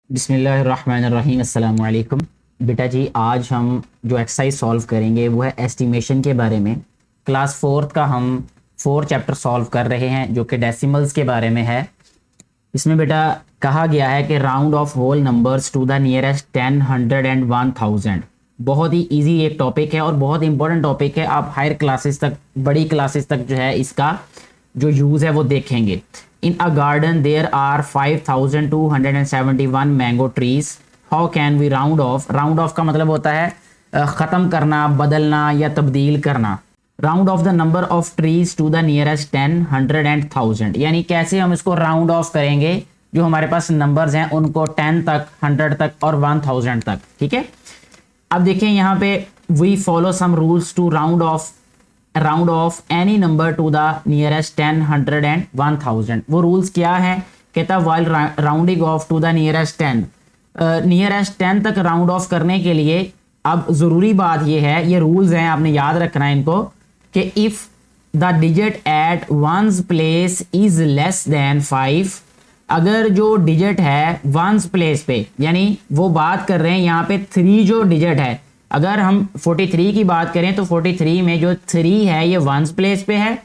बिस्मिल्लाहिर्रहमानिर्रहीम अस्सलाम वालेकुम। बेटा जी, आज हम जो एक्सरसाइज सॉल्व करेंगे वो है एस्टिमेशन के बारे में। क्लास फोर्थ का हम 4 चैप्टर सॉल्व कर रहे हैं जो कि डेसिमल्स के बारे में है। इसमें बेटा कहा गया है कि round off whole numbers to the nearest 10, 100 and 1000। बहुत ही इजी एक टॉपिक है और बहुत इंपॉर्टेंट टॉपिक है। आप हायर क्लासेस तक, बड़ी क्लासेस तक जो है इसका जो यूज़ है वो देखेंगे। In a garden there are 5271 mango trees. How can we round off. Round off का मतलब होता है ख़त्म करना, बदलना या तब्दील करना। Round off the number of trees to the nearest 10, 100 and 1000। यानी कैसे हम इसको राउंड ऑफ करेंगे, जो हमारे पास नंबर्स हैं उनको 10 तक, 100 तक और 1000 तक। ठीक है, अब देखें यहाँ पे we follow some rules to round off any number to the nearest 10, 100 and 1000। वो रूल्स क्या है? कहता while rounding off to the nearest 10, nearest 10 तक राउंड ऑफ करने के लिए अब ज़रूरी बात ये है, ये रूल्स हैं, आपने याद रखना है इनको, कि if the digit at ones place is less than 5। अगर जो डिजिट है वंस प्लेस पे, यानी वो बात कर रहे हैं यहाँ पे 3 जो डिजिट है, अगर हम 43 की बात करें तो 43 में जो 3 है ये वंस प्लेस पे है,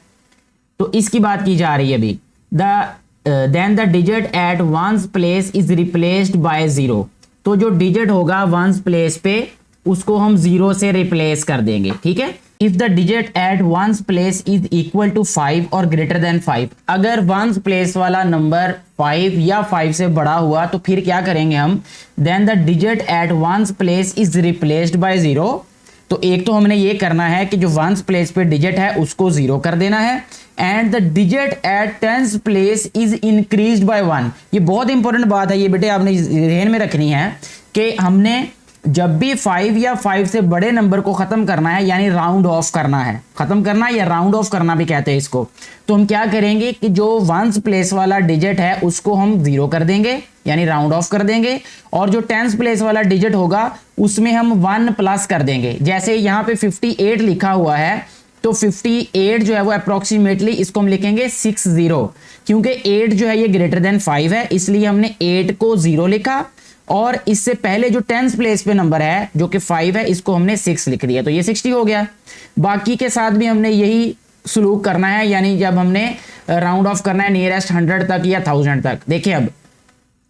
तो इसकी बात की जा रही है अभी। Then the digit at ones place is replaced by 0। तो जो डिजिट होगा वंस प्लेस पे उसको हम 0 से रिप्लेस कर देंगे। ठीक है, if the digit at ones place is equal to 5 और ग्रेटर देन 5। अगर वंस प्लेस वाला नंबर 5 या 5 से बड़ा हुआ तो फिर क्या करेंगे हम? Then the digit at ones place is replaced by 0। तो एक तो हमने ये करना है कि जो वंस प्लेस पे डिजिट है उसको 0 कर देना है। And the digit at tens place is increased by 1। ये बहुत इंपॉर्टेंट बात है, ये बेटे आपने ध्यान में रखनी है कि हमने जब भी 5 या 5 से बड़े नंबर को ख़त्म करना है, यानी राउंड ऑफ करना है, ख़त्म करना या राउंड ऑफ करना भी कहते हैं इसको, तो हम क्या करेंगे कि जो वंस प्लेस वाला डिजिट है उसको हम 0 कर देंगे, यानी राउंड ऑफ कर देंगे। और जो टेंस प्लेस वाला डिजिट होगा उसमें हम 1 प्लस कर देंगे। जैसे यहाँ पे 58 लिखा हुआ है, तो 58 जो है वो अप्रोक्सीमेटली इसको हम लिखेंगे 60, क्योंकि 8 जो है ये ग्रेटर देन 5 है, इसलिए हमने 8 को 0 लिखा। और इससे पहले जो टेंस प्लेस पे नंबर है जो कि 5 है, इसको हमने 6 लिख दिया, तो ये 60 हो गया। बाकी के साथ भी हमने यही सलूक करना है, यानी जब हमने राउंड ऑफ करना है नियरेस्ट 100 तक या 1000 तक। देखिए अब,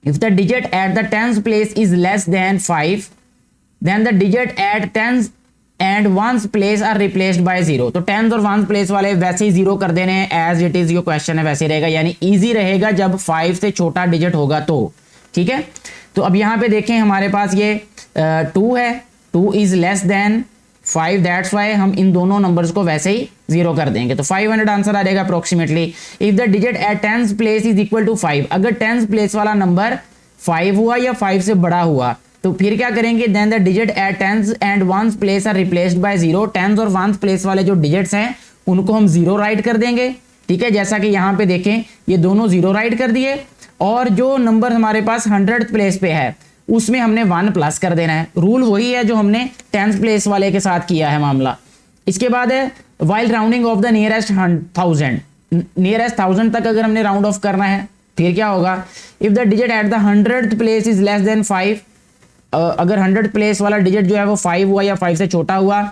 if the digit at the tens place is less than 5, then the digit at tens and ones place are replaced by 0। तो टेंस और वंस प्लेस वाले वैसे ही 0 कर देने हैं, एज इट इज जो क्वेश्चन है वैसे रहेगा, यानी ईजी रहेगा जब 5 से छोटा डिजिट होगा तो। ठीक है, तो अब यहाँ पे देखें हमारे पास ये 2 है, 2 is less than 5, that's Y हम इन दोनों नंबर्स को वैसे ही 0 कर देंगे, तो 500 आंसर आ जाएगा approximately. If the digit at tens place is equal to 5, अगर टेंस प्लेस वाला नंबर 5 हुआ या 5 से बड़ा हुआ तो फिर क्या करेंगे? Then the digit at tens and ones place are replaced by 0। Tens और वंस प्लेस वाले जो डिजिट्स हैं उनको हम 0 राइट कर देंगे। ठीक है, जैसा कि यहाँ पे देखें ये दोनों 0 राइट कर दिए, और जो नंबर हमारे पास 100 प्लेस पे है उसमें हमने 1 प्लस कर देना है। रूल वही है जो हमने 10th प्लेस वाले के साथ किया है मामला। इसके बाद है while rounding of the nearest 1000। Nearest 1000 तक अगर हमने राउंड ऑफ करना है फिर क्या होगा? If the digit at the 100th place is less than 5, अगर 100 प्लेस वाला डिजिट जो है वो 5 हुआ या 5 से छोटा हुआ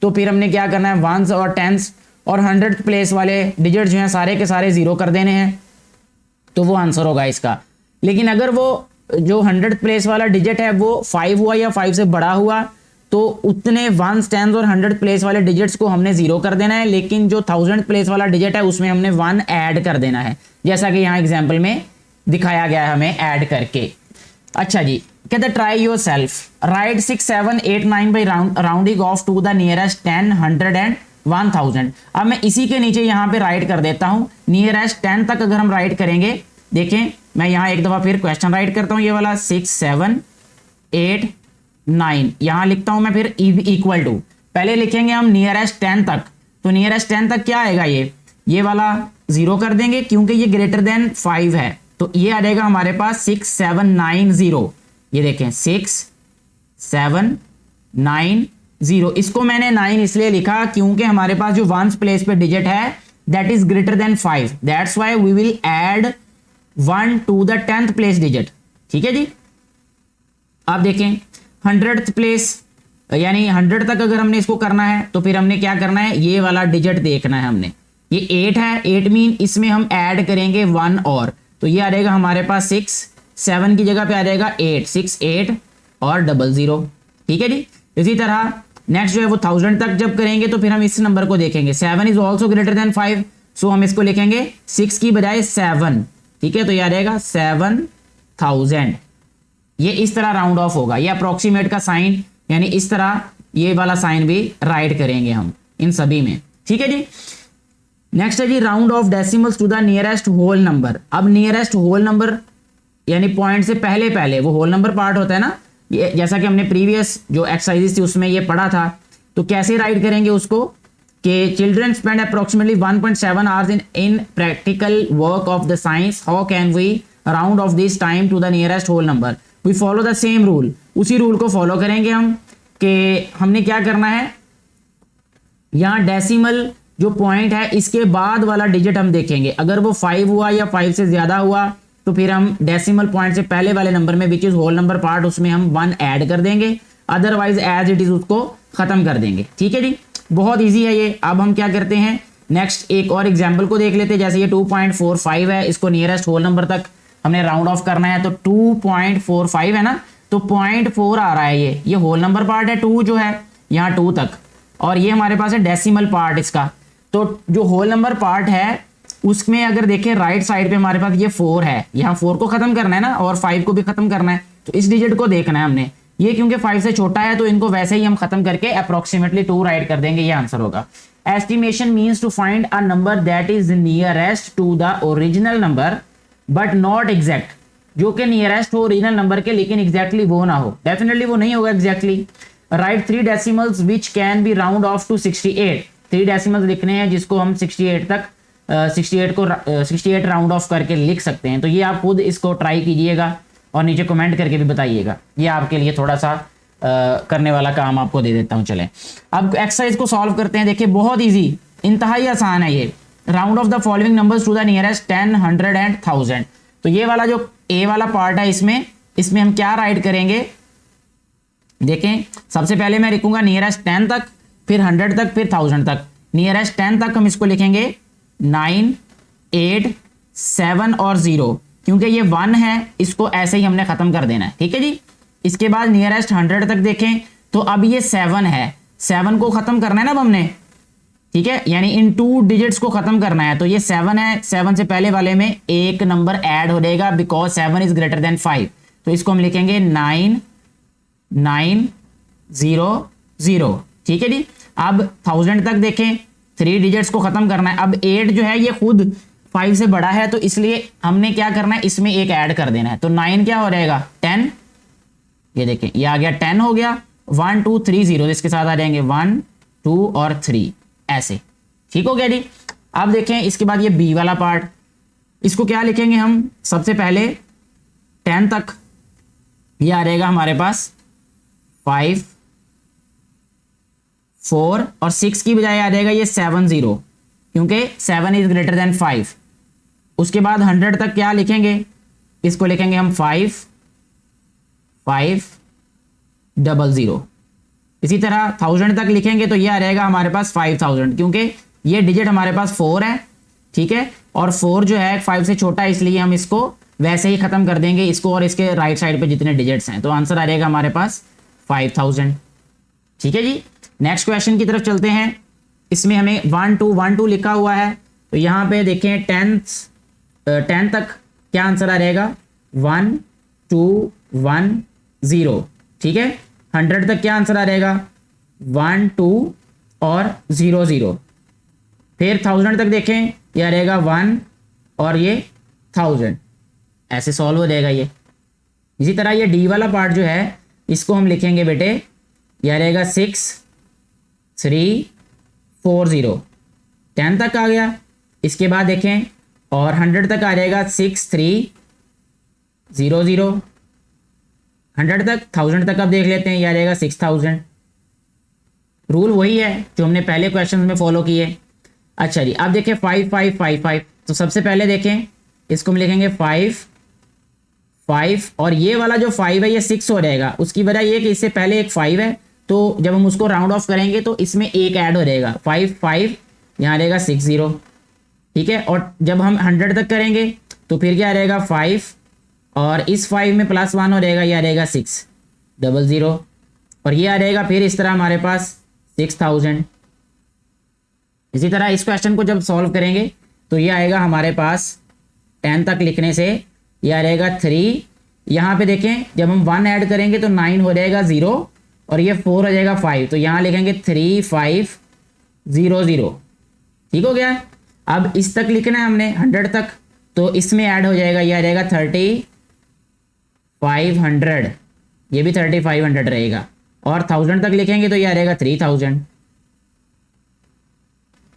तो फिर हमने क्या करना है? वंस और टेंस और 100th प्लेस वाले डिजिट जो हैं सारे के सारे 0 कर देने हैं, तो वो आंसर होगा इसका। लेकिन अगर वो जो 100th प्लेस वाला डिजिट है वो 5 हुआ या 5 से बड़ा हुआ तो उतने वंस, टेंस और 100th प्लेस वाले डिजिट्स को हमने 0 कर देना है, लेकिन जो 1000th प्लेस वाला डिजिट है उसमें हमने 1 ऐड कर देना है, जैसा कि यहाँ एग्जाम्पल में दिखाया गया है हमें ऐड करके। अच्छा जी, कहते try your self write 6, 7, 8, 9 by rounding off to the nearest 10, 100 and 1000। अब मैं इसी के नीचे यहाँ पे राइट कर देता हूँ नियरेस्ट 10 तक अगर हम राइट करेंगे। देखें मैं यहाँ एक दफ़ा फिर क्वेश्चन राइट करता हूँ, ये वाला 6, 7, 8, 9 यहाँ लिखता हूँ मैं, फिर इक्वल टू पहले लिखेंगे हम नियरेस्ट 10 तक। तो नियरेस्ट 10 तक क्या आएगा? ये वाला 0 कर देंगे क्योंकि ये ग्रेटर देन 5 है, तो ये आ जाएगा हमारे पास 6, 7, 9, 0। ये देखें 6, 7, 9, 0। इसको मैंने 9 इसलिए लिखा क्योंकि हमारे पास जो वंस प्लेस पे डिजिट है that is greater than 5, that's why we will add 1 to the 10th place digit. ठीक है जी, आप देखें 100th प्लेस यानी 100 तक अगर हमने इसको करना है तो फिर हमने क्या करना है, ये वाला डिजिट देखना है हमने। ये 8 है, 8 मीन इसमें हम ऐड करेंगे 1 और, तो ये आ जाएगा हमारे पास 6, 7 की जगह पे आ जाएगा 8, 6 8 और 00। ठीक है जी। इसी तरह नेक्स्ट जो है वो 1000 तक जब करेंगे तो फिर हम इस नंबर को देखेंगे। 7 इज ऑल्सो ग्रेटर देन 5, सो हम इसको लिखेंगे 6 की बजाय 7। ठीक है, तो ये आ जाएगा 7000। ये इस तरह राउंड ऑफ होगा। ये अप्रोक्सीमेट का साइन यानी इस तरह ये वाला साइन भी राइट करेंगे हम इन सभी में। ठीक है जी। नेक्स्ट है जी round off decimals to the nearest whole number. अब नियरेस्ट होल नंबर यानी पॉइंट से पहले पहले वो होल नंबर पार्ट होता है ना, ये जैसा कि हमने प्रीवियस जो एक्सरसाइजेस थी उसमें ये पढ़ा था। तो कैसे राइट करेंगे उसको कि children spend approximately 1.7 hours in practical work of the science, how can we round off this time to the nearest whole number. We follow the same rule, उसी रूल को फॉलो करेंगे हम कि हमने क्या करना है, यहाँ डेसिमल जो पॉइंट है इसके बाद वाला डिजिट हम देखेंगे। अगर वो 5 हुआ या 5 से ज्यादा हुआ तो फिर हम डेसिमल पॉइंट से पहले वाले नंबर में which is whole number part उसमें हम 1 ऐड कर देंगे, अदरवाइज एज इट इज उसको खत्म कर देंगे। ठीक है जी, बहुत इजी है ये। अब हम क्या करते हैं, नेक्स्ट एक और एग्जाम्पल को देख लेते हैं। जैसे ये 2.45 है, इसको नियरेस्ट होल नंबर तक हमने राउंड ऑफ करना है, तो 2.45 है ना, तो 0.4 आ रहा है। ये होल नंबर पार्ट है 2 जो है यहाँ 2 तक, और ये हमारे पास है डेसिमल पार्ट इसका। तो जो होल नंबर पार्ट है उसमें अगर देखें राइट साइड पे हमारे पास ये 4 है, यहाँ 4 को खत्म करना है ना और 5 को भी खत्म करना है, तो इस डिजिट को देखना है हमने। ये क्योंकि 5 से छोटा है तो इनको वैसे ही हम खत्म करके अप्रोक्सीमेटली 2 राइट कर देंगे, ये आंसर होगा। Estimation means to find a number that is nearest to the original number but not exact, जो कि नियरेस्ट हो ओरिजिनल नंबर के लेकिन एग्जैक्टली वो ना हो। डेफिनेटली वो नहीं होगा exactly. Write 3 decimals which can be round off to 68। 3 decimals लिखने हैं जिसको हम 68 तक 68 राउंड ऑफ करके लिख सकते हैं। तो ये आप खुद इसको ट्राई कीजिएगा और नीचे कमेंट करके भी बताइएगा। ये आपके लिए थोड़ा सा करने वाला काम आपको दे देता हूँ। चलें अब एक्सरसाइज को सॉल्व करते हैं। देखिए बहुत इजी, इंतहाई आसान है ये। Round off the following numbers to the nearest 10, 100 and 1000। तो ये वाला जो ए वाला पार्ट है इसमें हम क्या राइट करेंगे, देखें सबसे पहले मैं लिखूंगा नियरेस्ट 10 तक, फिर 100 तक, फिर 1000 तक। नियरेस्ट 10 तक हम इसको लिखेंगे 9, 8, 7 और 0, क्योंकि ये 1 है इसको ऐसे ही हमने खत्म कर देना है। ठीक है जी। इसके बाद नियरेस्ट 100 तक देखें तो अब ये 7 है, 7 को खत्म करना है ना अब हमने। ठीक है, यानी इन 2 डिजिट्स को खत्म करना है, तो ये 7 है, 7 से पहले वाले में एक नंबर ऐड हो जाएगा बिकॉज 7 इज ग्रेटर देन 5, तो इसको हम लिखेंगे 9, 9, 0, 0। ठीक है जी। अब 1000 तक देखें, 3 डिजिट्स को खत्म करना है। अब 8 जो है ये खुद 5 से बड़ा है तो इसलिए हमने क्या करना है, इसमें एक ऐड कर देना है। तो 9 क्या हो जाएगा 10, ये देखें ये आ गया 10 हो गया। 1 2 3 0 इसके साथ आ जाएंगे 1 2 और 3 ऐसे। ठीक हो गया जी। अब देखें इसके बाद ये बी वाला पार्ट, इसको क्या लिखेंगे हम, सबसे पहले 10 तक ये आ जाएगा हमारे पास 5 4 और 6 की बजाय आ जाएगा ये 7 0, क्योंकि 7 इज ग्रेटर देन 5। उसके बाद 100 तक क्या लिखेंगे, इसको लिखेंगे हम 5 5 0 0। इसी तरह 1000 तक लिखेंगे तो ये आ जाएगा हमारे पास 5000, क्योंकि ये डिजिट हमारे पास 4 है। ठीक है, और 4 जो है 5 से छोटा है इसलिए हम इसको वैसे ही खत्म कर देंगे इसको और इसके राइट साइड पे जितने डिजिट्स हैं, तो आंसर आ जाएगा हमारे पास 5000। ठीक है जी। नेक्स्ट क्वेश्चन की तरफ चलते हैं। इसमें हमें 1 2 1 2 लिखा हुआ है, तो यहाँ पे देखें 10 तक क्या आंसर आ जाएगा 1 2 1 0। ठीक है, 100 तक क्या आंसर आ जाएगा 1 2 और 0 0। फिर 1000 तक देखें ये आ जाएगा 1 और ये 1000, ऐसे सॉल्व हो जाएगा ये। इसी तरह ये डी वाला पार्ट जो है इसको हम लिखेंगे बेटे, ये आ जाएगा 6 3 4 0। 10 तक आ गया, इसके बाद देखें और 100 तक आ जाएगा 6 3 0 0। 100 तक 1000 तक अब देख लेते हैं, ये आ जाएगा 6000। रूल वही है जो हमने पहले क्वेश्चन में फॉलो किए। अच्छा जी, अब देखें 5 5 5 5, तो सबसे पहले देखें इसको हम लिखेंगे 5 5 और ये वाला जो 5 है ये 6 हो जाएगा। उसकी वजह ये कि इससे पहले एक 5 है, तो जब हम उसको राउंड ऑफ करेंगे तो इसमें एक ऐड हो जाएगा, 5 5 यहाँ रहेगा 6 0, ठीक है। और जब हम 100 तक करेंगे तो फिर क्या रहेगा 5 और इस 5 में +1 हो जाएगा, यह रहेगा 6 0 0 और ये आ जाएगा फिर इस तरह हमारे पास 6000। इसी तरह इस क्वेश्चन को जब सॉल्व करेंगे तो ये आएगा हमारे पास 10 तक लिखने से ये आ जाएगा 3, यहाँ पे देखें जब हम 1 ऐड करेंगे तो 9 हो जाएगा 0 और ये 4 हो जाएगा 5, तो यहाँ लिखेंगे 3 5 0 0, ठीक हो गया। अब इस तक लिखना है हमने 100 तक, तो इसमें ऐड हो जाएगा, ये आ जाएगा 3500, ये भी 3500 रहेगा और 1000 तक लिखेंगे तो ये आ जाएगा 3000,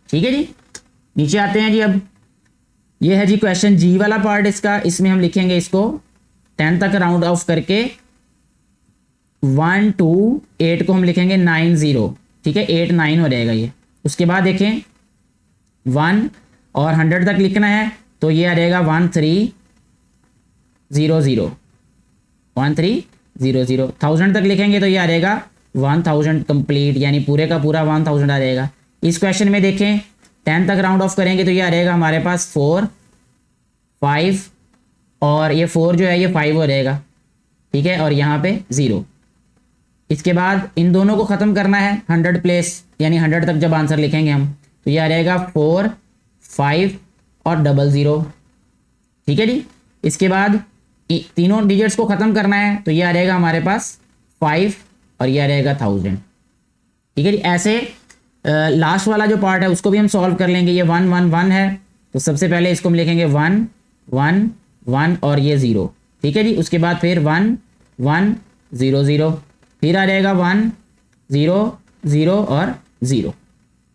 ठीक है जी। नीचे आते हैं जी, अब ये है जी क्वेश्चन जी वाला पार्ट इसका। इसमें हम लिखेंगे इसको 10 तक राउंड ऑफ करके 1 2 8 को हम लिखेंगे 9 0, ठीक है, 8 9 हो जाएगा ये। उसके बाद देखें 1 और 100 तक लिखना है तो ये आ जाएगा 1 3 0 0, 1 3 0 0। 1000 तक लिखेंगे तो ये आ जाएगा 1000 कंप्लीट, यानी पूरे का पूरा 1000 आ जाएगा। इस क्वेश्चन में देखें 10 तक राउंड ऑफ करेंगे तो ये आ जाएगा हमारे पास 4 5 और ये 4 जो है ये 5 हो जाएगा, ठीक है, और यहाँ पे 0। इसके बाद इन दोनों को ख़त्म करना है 100 प्लेस, यानी 100 तक जब आंसर लिखेंगे हम तो ये आ जाएगा 4 5 और 0 0, ठीक है जी। इसके बाद तीनों डिजिट्स को ख़त्म करना है तो ये आ जाएगा हमारे पास 5 और ये आ जाएगा 1000, ठीक है जी। ऐसे लास्ट वाला जो पार्ट है उसको भी हम सॉल्व कर लेंगे। ये 1 1 1 है तो सबसे पहले इसको हम लिखेंगे 1 1 1 और ये 0, ठीक है जी। उसके बाद फिर 1 1 0 0, फिर आ जाएगा 1 0 0 और 0,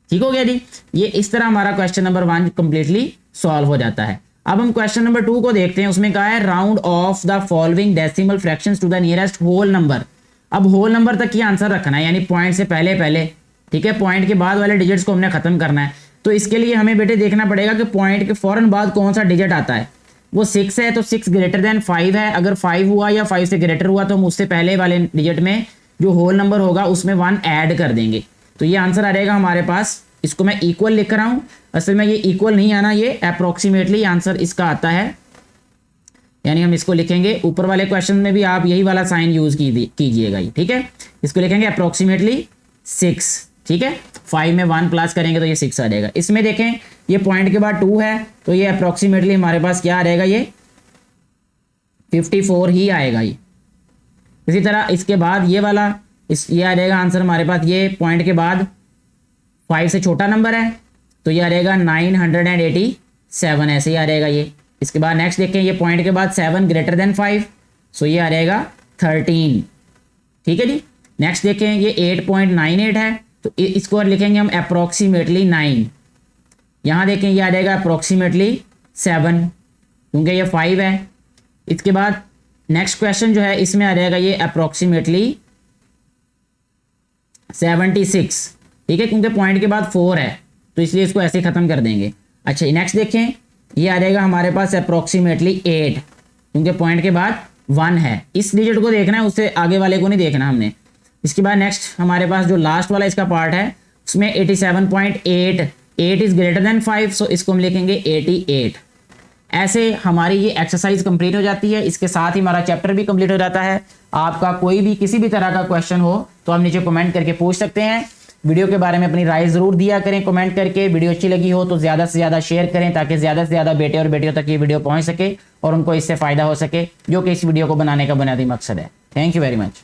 ठीक हो गया जी। ये इस तरह हमारा क्वेश्चन नंबर 1 कंप्लीटली सॉल्व हो जाता है। अब हम क्वेश्चन नंबर 2 को देखते हैं। उसमें कहा है round off the following decimal fractions to the nearest whole number. अब होल नंबर तक ही आंसर रखना है, यानी पॉइंट से पहले पहले, ठीक है, पॉइंट के बाद वाले डिजिट्स को हमने खत्म करना है। तो इसके लिए हमें बेटे देखना पड़ेगा कि पॉइंट के फौरन बाद कौन सा डिजिट आता है। वो 6 है तो 6 ग्रेटर देन 5 है, अगर 5 हुआ या 5 से ग्रेटर हुआ तो हम उससे पहले वाले डिजिट में जो होल नंबर होगा उसमें 1 ऐड कर देंगे, तो ये आंसर आ जाएगा हमारे पास। इसको मैं इक्वल लिख रहा हूँ, असल में ये इक्वल नहीं आना, ये अप्रोक्सीमेटली आंसर इसका आता है, यानी हम इसको लिखेंगे। ऊपर वाले क्वेश्चन में भी आप यही वाला साइन यूज कीजिएगा, ठीक है। इसको लिखेंगे अप्रोक्सीमेटली 6, ठीक है। 5 में 1 प्लस करेंगे तो ये 6 आ जाएगा। इसमें देखें ये पॉइंट के बाद 2 है तो ये अप्रोक्सीमेटली हमारे पास क्या आ जाएगा, ये 54 ही आएगा ये। इसी तरह इसके बाद ये वाला ये आ जाएगा आंसर हमारे पास, ये पॉइंट के बाद 5 से छोटा नंबर है तो ये आ जाएगा 987, ऐसे ही आ जाएगा ये। इसके बाद नेक्स्ट देखें, ये पॉइंट के बाद 7 ग्रेटर देन 5, सो ये आ जाएगा 13, ठीक है जी। नेक्स्ट देखें ये 8.98 है तो इसको लिखेंगे हम अप्रोक्सीमेटली 9। यहाँ देखें ये आ जाएगा अप्रोक्सीमेटली 7 क्योंकि ये 5 है। इसके बाद नेक्स्ट क्वेश्चन जो है इसमें आ जाएगा ये अप्रोक्सीमेटली 76, ठीक है, क्योंकि पॉइंट के बाद 4 है तो इसलिए इसको ऐसे ख़त्म कर देंगे। अच्छा नेक्स्ट देखें, ये आ जाएगा हमारे पास अप्रोक्सीमेटली 8 क्योंकि पॉइंट के बाद 1 है। इस डिजिट को देखना है, उससे आगे वाले को नहीं देखना हमने। इसके बाद नेक्स्ट हमारे पास जो लास्ट वाला इसका पार्ट है उसमें 87.8, 8 इज़ ग्रेटर देन 5, सो इसको हम लिखेंगे 88। ऐसे हमारी ये एक्सरसाइज कंप्लीट हो जाती है। इसके साथ ही हमारा चैप्टर भी कंप्लीट हो जाता है। आपका कोई भी किसी भी तरह का क्वेश्चन हो तो आप नीचे कमेंट करके पूछ सकते हैं। वीडियो के बारे में अपनी राय ज़रूर दिया करें कमेंट करके। वीडियो अच्छी लगी हो तो ज़्यादा से ज़्यादा शेयर करें ताकि ज़्यादा से ज़्यादा बेटे और बेटियों तक ये वीडियो पहुँच सके और उनको इससे फ़ायदा हो सके, जो कि इस वीडियो को बनाने का बुनियादी मकसद है। Thank you very much.